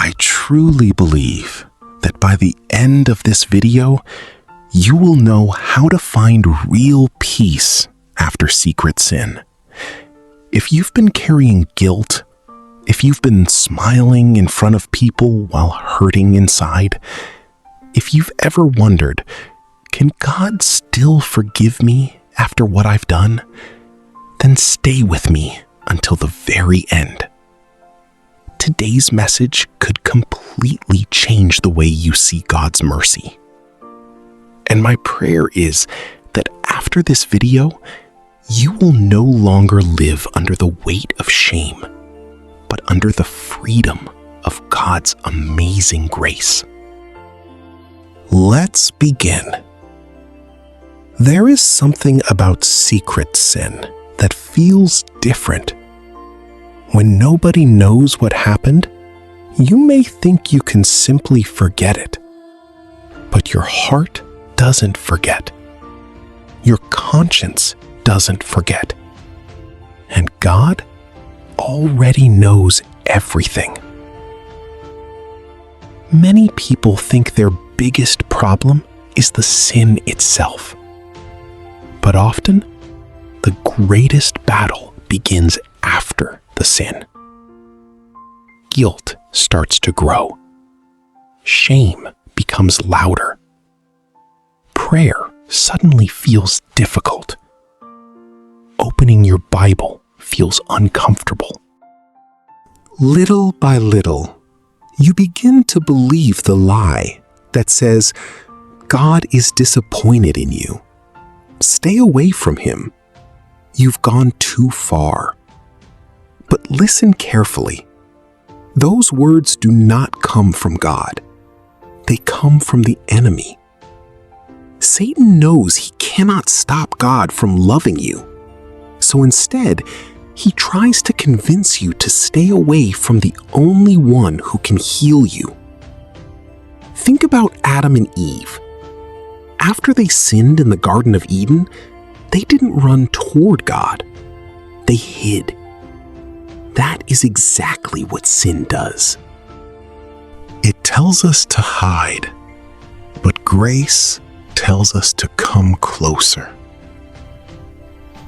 I truly believe that by the end of this video, you will know how to find real peace after secret sin. If you've been carrying guilt, if you've been smiling in front of people while hurting inside, if you've ever wondered, can God still forgive me after what I've done? Then stay with me until the very end. Today's message could completely change the way you see God's mercy. And my prayer is that after this video, you will no longer live under the weight of shame, but under the freedom of God's amazing grace. Let's begin. There is something about secret sin that feels different. When nobody knows what happened, you may think you can simply forget it. But your heart doesn't forget. Your conscience doesn't forget. And God already knows everything. Many people think their biggest problem is the sin itself. But often, the greatest battle begins after the sin. Guilt starts to grow. Shame becomes louder. Prayer suddenly feels difficult. Opening your Bible feels uncomfortable. Little by little, you begin to believe the lie that says, God is disappointed in you. Stay away from him. You've gone too far. But listen carefully. Those words do not come from God. They come from the enemy. Satan knows he cannot stop God from loving you. So instead, he tries to convince you to stay away from the only one who can heal you. Think about Adam and Eve. After they sinned in the Garden of Eden, they didn't run toward God. They hid. That is exactly what sin does. It tells us to hide, but grace tells us to come closer.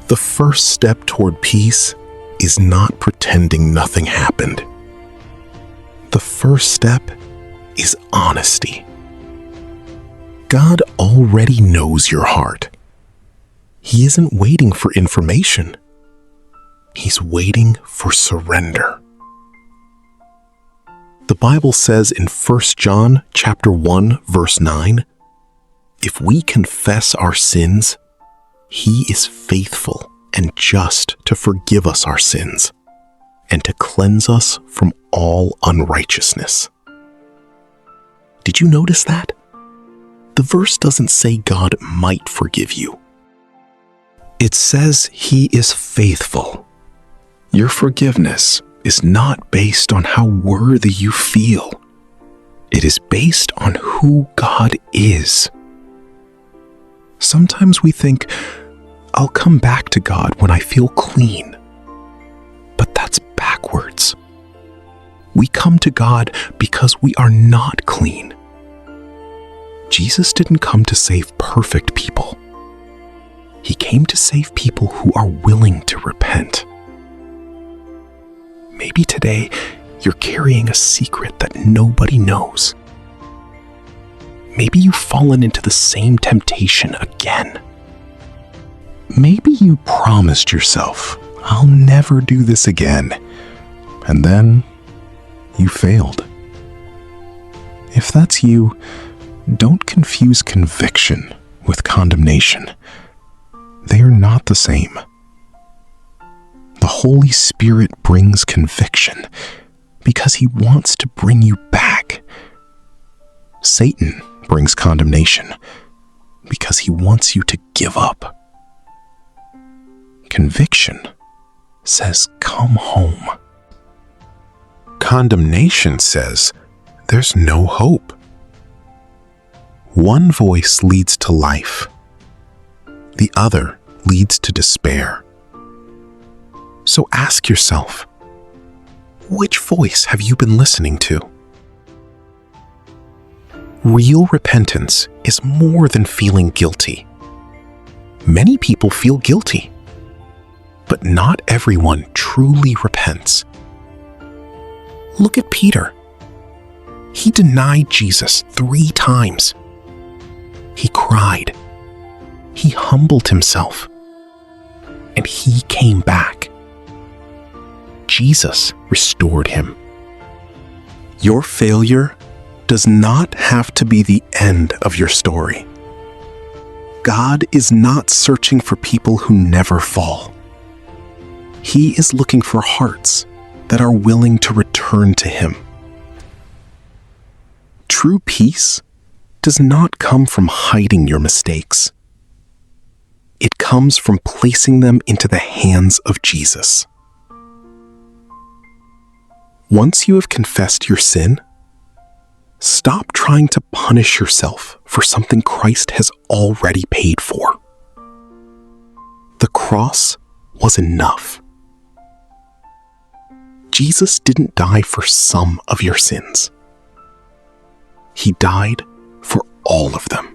The first step toward peace is not pretending nothing happened. The first step is honesty. God already knows your heart. He isn't waiting for information. He's waiting for surrender. The Bible says in 1 John chapter 1, verse 9, if we confess our sins, he is faithful and just to forgive us our sins and to cleanse us from all unrighteousness. Did you notice that? The verse doesn't say God might forgive you. It says he is faithful. Your forgiveness is not based on how worthy you feel. It is based on who God is. Sometimes we think, I'll come back to God when I feel clean. But that's backwards. We come to God because we are not clean. Jesus didn't come to save perfect people. He came to save people who are willing to repent. Maybe today you're carrying a secret that nobody knows. Maybe you've fallen into the same temptation again. Maybe you promised yourself, I'll never do this again, and then you failed. If that's you, don't confuse conviction with condemnation. They are not the same. The Holy Spirit brings conviction because he wants to bring you back. Satan brings condemnation because he wants you to give up. Conviction says, come home. Condemnation says, there's no hope. One voice leads to life. The other leads to despair. So ask yourself, which voice have you been listening to? Real repentance is more than feeling guilty. Many people feel guilty, but not everyone truly repents. Look at Peter. He denied Jesus 3 times. He cried. He humbled himself. And he came back. Jesus restored him. Your failure does not have to be the end of your story. God is not searching for people who never fall. He is looking for hearts that are willing to return to Him. True peace does not come from hiding your mistakes. It comes from placing them into the hands of Jesus. Once you have confessed your sin, stop trying to punish yourself for something Christ has already paid for. The cross was enough. Jesus didn't die for some of your sins. He died for all of them.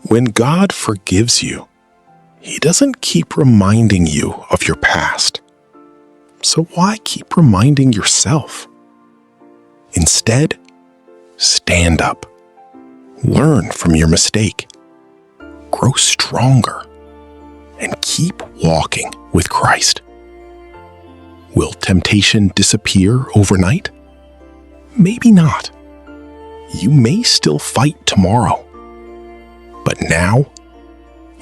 When God forgives you, He doesn't keep reminding you of your past. So why keep reminding yourself? Instead, stand up. Learn from your mistake. Grow stronger. And keep walking with Christ. Will temptation disappear overnight? Maybe not. You may still fight tomorrow. But now,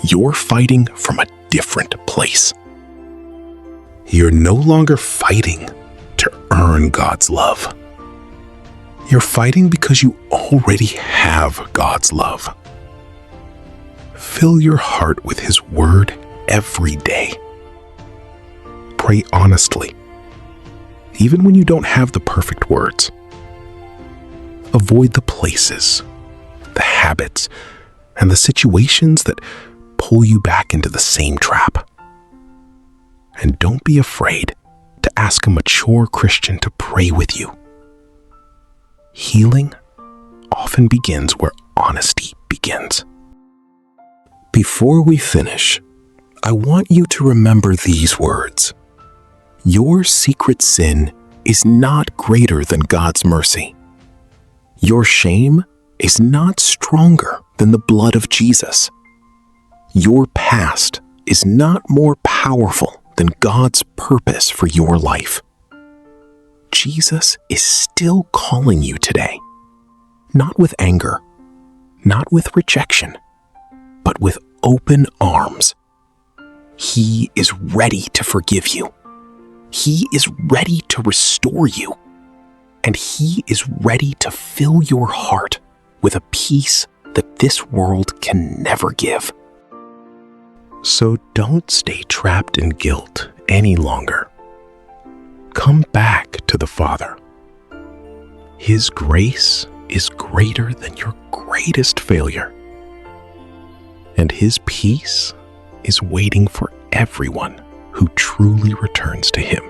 you're fighting from a different place. You're no longer fighting to earn God's love. You're fighting because you already have God's love. Fill your heart with His word every day. Pray honestly, even when you don't have the perfect words. Avoid the places, the habits, and the situations that pull you back into the same trap. And don't be afraid to ask a mature Christian to pray with you. Healing often begins where honesty begins. Before we finish, I want you to remember these words. Your secret sin is not greater than God's mercy. Your shame is not stronger than the blood of Jesus. Your past is not more powerful than God's purpose for your life. Jesus is still calling you today, not with anger, not with rejection, but with open arms. He is ready to forgive you. He is ready to restore you. And He is ready to fill your heart with a peace that this world can never give. So don't stay trapped in guilt any longer. Come back to the Father. His grace is greater than your greatest failure. And His peace is waiting for everyone who truly returns to Him.